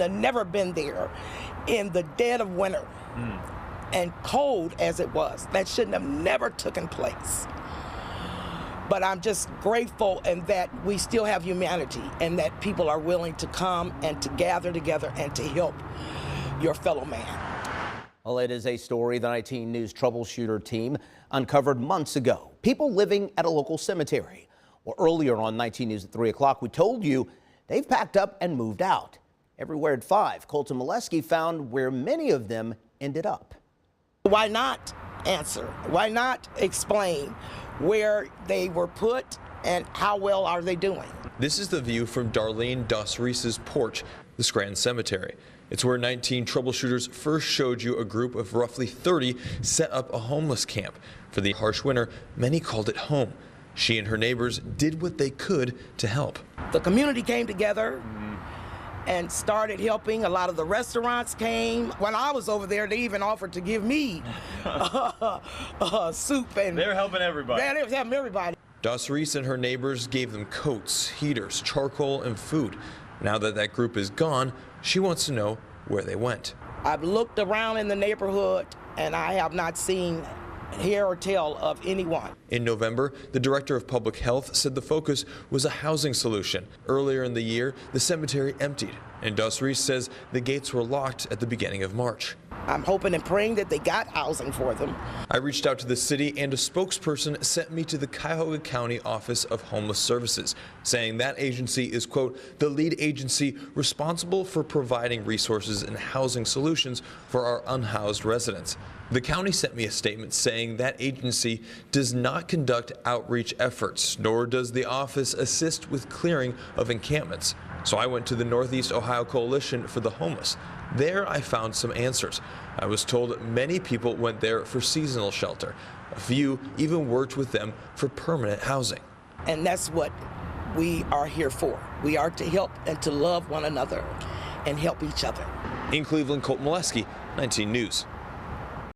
I've never been there in the dead of winter and cold as it was. That shouldn't have never taken place. But I'm just grateful and that we still have humanity and that people are willing to come and to gather together and to help your fellow man. Well, it is a story the 19 News troubleshooter team uncovered months ago. People living at a local cemetery. Well, earlier on 19 News at 3 o'clock, we told you they've packed up and moved out. Everywhere at 5, Colton Molesky found where many of them ended up. Why not answer? Why not explain where they were put and how well are they doing? This is the view from Darlene Dos Reese's porch, the Scranton Cemetery. It's where 19 troubleshooters first showed you a group of roughly 30 set up a homeless camp. For the harsh winter, many called it home. She and her neighbors did what they could to help. The community came together and started helping. A lot of the restaurants came. When I was over there, they even offered to give me soup. And they were helping everybody. They were helping everybody. Dos Reese and her neighbors gave them coats, heaters, charcoal, and food. Now that that group is gone, she wants to know where they went. I've looked around in the neighborhood, and I have not seen hear or tell of anyone. In November, the director of public health said the focus was a housing solution. Earlier in the year, the cemetery emptied, and Dos Reese says the gates were locked at the beginning of March. I'm hoping and praying that they got housing for them. I reached out to the city, and a spokesperson sent me to the Cuyahoga County Office of Homeless Services, saying that agency is, quote, the lead agency responsible for providing resources and housing solutions for our unhoused residents. The county sent me a statement saying that agency does not conduct outreach efforts, nor does the office assist with clearing of encampments. So I went to the Northeast Ohio Coalition for the Homeless. There I found some answers. I was told many people went there for seasonal shelter. A few even worked with them for permanent housing. And that's what we are here for. We are to help and to love one another and help each other. In Cleveland, Colton Molesky, 19 News.